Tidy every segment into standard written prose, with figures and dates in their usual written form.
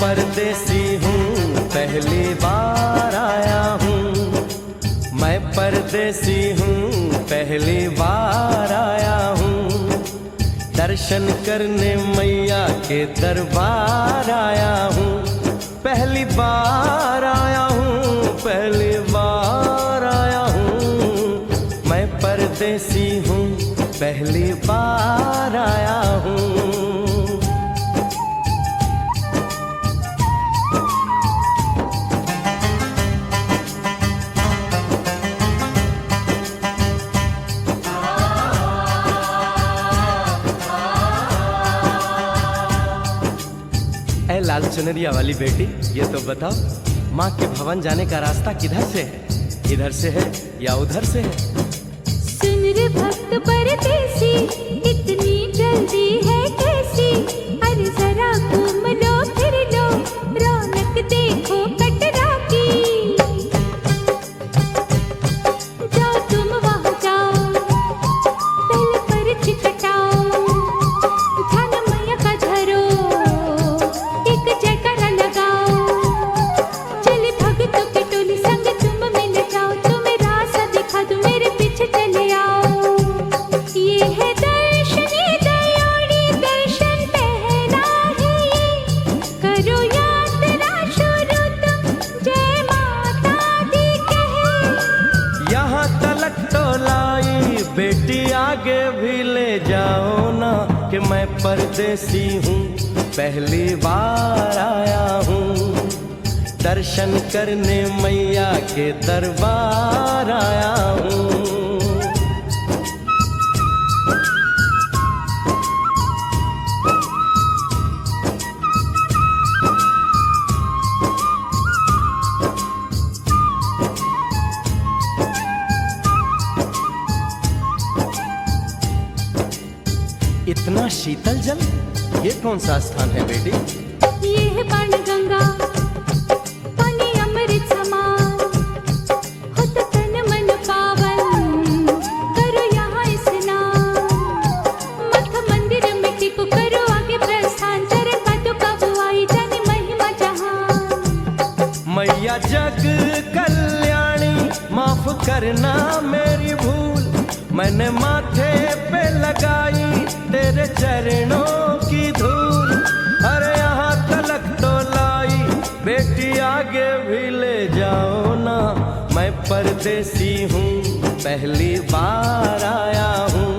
परदेसी हूँ पहली बार आया हूँ, मैं परदेसी हूँ पहली बार आया हूँ, दर्शन करने मैया के दरबार आया हूँ, पहली बार आया हूँ, पहली बार आया हूँ, मैं परदेसी हूँ पहली बार आया हूँ। लाल चुनरिया वाली बेटी, ये तो बताओ माँ के भवन जाने का रास्ता किधर से है? इधर से है या उधर से है? सुन रे भक्त परदेसी, इतनी जल्दी है कैसी? अरे जरा घूम लो फिर लो, रौनक देखो कटरा की। जाओ तुम वहाँ जाओ, पहले पर्ची कटाओ, ध्यान मैया का धरो, जयकारा लगाओ, चले भक्तों की टोली संग तुम मिल जाओ, तुम्हें रास्ता दिखा दूं, मेरे पीछे चले आओ। ये है दर्शनी दयोड़ी, दर्शन पहला है ये, करो यात्रा शुरू तुम, जय माता दी कहे। यहाँ तलक तो लाई बेटी, आगे भी ले जाओ ना, कि मैं परदेसी हूँ पहली बार आया हूँ, दर्शन करने मैया के दरबार आया हूँ। इतना शीतल जल, ये कौन सा स्थान है बेटी? ये है बाणगंगा, पानी अमृत समान, होता तन मन पावन, करो यहाँ स्नान, मठ मंदिर में टिको, करो आगे प्रस्थान, चरण पादुका बुआई, जाने महिमा जहान। मैया जग कल्याणी, माफ करना मेरी भूल, मैंने माथे पे लगाई तेरे चरणों की धूल। अरे यहाँ तलक तो लाई बेटी, आगे भी ले जाओ ना, मैं परदेसी हूँ पहली बार आया हूँ,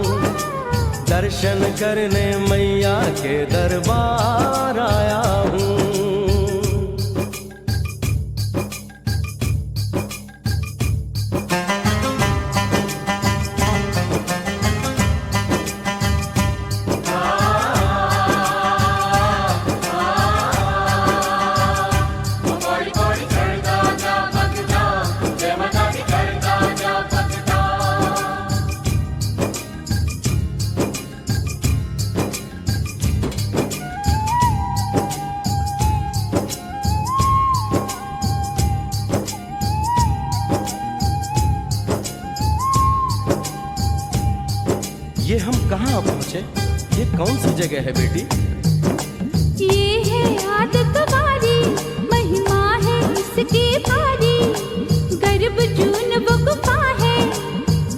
दर्शन करने मैया के दरबार आया हूँ। ये हम कहाँ पहुँचे? ये कौन सी जगह है बेटी? ये है आदत वारी, महिमा है इसकी भारी, गर्भ जून वो गुफा है,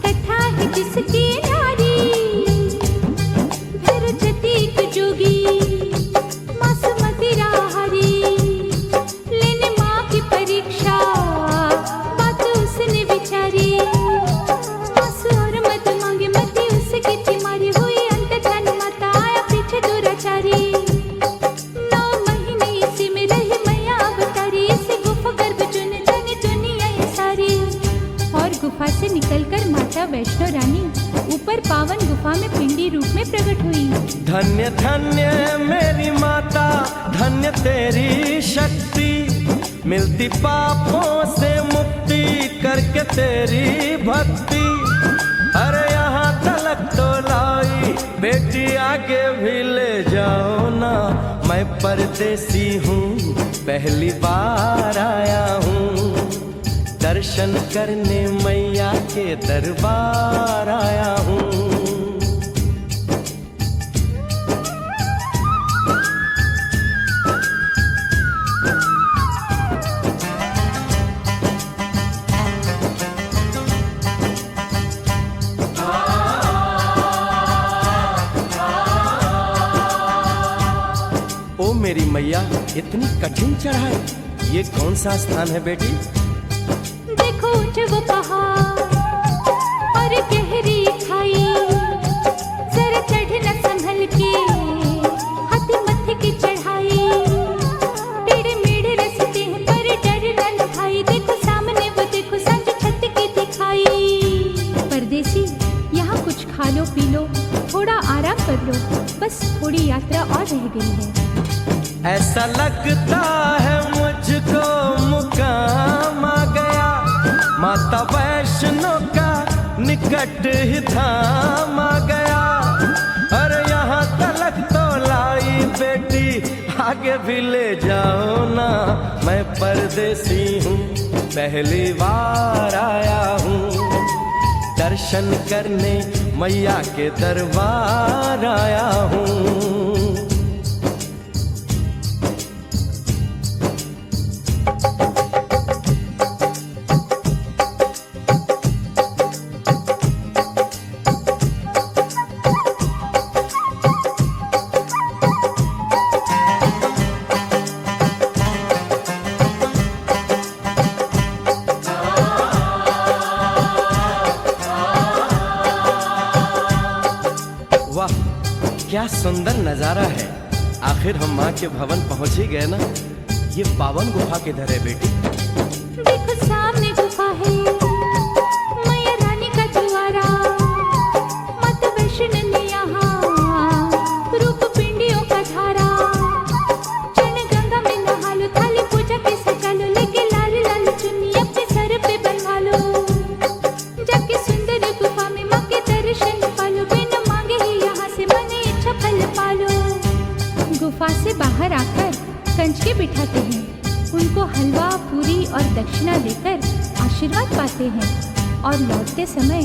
कथा है जिसकी नारी, भर जतीक जोगी, मास मदिरा हरी, लेने माँ की परीक्षा, बात उसने विचारी, मास और मत मांगे, मती उसकी थी मारी, हुई अंत धन माता, आया पीछे दुराचारी। 9 महीने इसी में रही मैया अवतारी, इसी गुफा गर्भ चुन जाने दुनिया ये सारी। और गुफा से निकलकर माता वैष्णो रानी ऊपर पावन गुफा में पिंडी रूप में प्रकट हुई। धन्य धन्य मेरी माता, धन्य तेरी शक्ति, मिलती पापों से मुक्ति करके तेरी भक्ति। अरे यहाँ तलक तो लाई बेटी, आगे भी ले जाओ ना, मैं परदेसी हूँ पहली बार आया हूँ, दर्शन करने मैया के दरबार आया हूँ। ओ मेरी मैया, इतनी कठिन चढ़ाई, ये कौन सा स्थान है बेटी? देखो ऊंचे वो पहाड़ और गहरी खाई, जरा चढ़ना संभल के, हाथी मत्थे की चढ़ाई, टेढ़े मेढ़े रास्ते हैं पर डरना न भाई, देखो सामने वो देखो सांझ छत की दिखाई। परदेसी, यहाँ कुछ खा लो पी लो, थोड़ा आराम कर लो, बस थोड़ी यात्रा और रह गई है। ऐसा लगता है मुझको मुकाम आ गया, माता वैष्णो का निकट ही धाम आ गया। अरे यहाँ तलक तो लाई बेटी, आगे भी ले जाओ ना, मैं परदेसी हूँ, पहली बार आया हूँ। दर्शन करने मैया के दरबार आया हूँ। वाह, क्या सुंदर नजारा है। आखिर हम माँ के भवन पहुंच ही गए ना। ये पावन गुफा किधर है बेटी? देखो सामने गुफा है, मैया रानी का द्वारा, माता वैष्णो ने यहाँ रूप पिंडियों का धारा। चरण गंगा में नहा लो, थाली पूजा के सजा लो, लेके लाल लाल चुन्नी अपने सर पे बनवा लो, जाके सुंदर गुफा में माँ के दर्शन पालो, बिना मांगे ही यहाँ से मन इच्छा फल पालो। गुफा से बाहर आकर कंचके बिठाते हैं, उनको हलवा पूरी और दक्षिणा देकर आशीर्वाद पाते हैं, और लौटते समय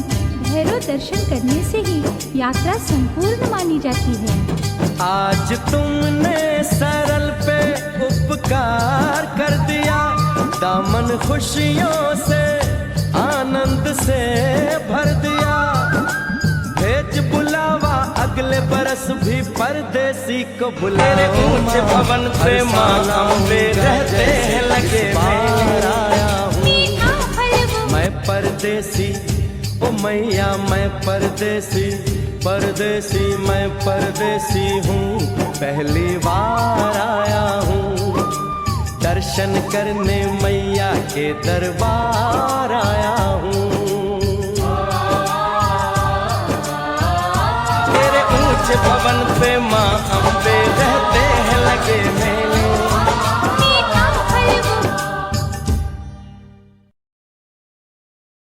भैरव दर्शन करने से ही यात्रा संपूर्ण मानी जाती है। आज तुमने सरल पे उपकार कर दिया, दामन खुशियों से आनंद से भर दिया। भेज बुलावा अगले बरस भी परदेसी को बुला, मेरे ऊंचे भवन पे माँ अम्बे रहते हैं लगे मेरा आया हूँ। मैं परदेसी, ओ मैया मैं परदेसी, परदेसी मैं परदेसी हूँ, पहली बार आया हूँ। दर्शन करने मैया के दरबार आया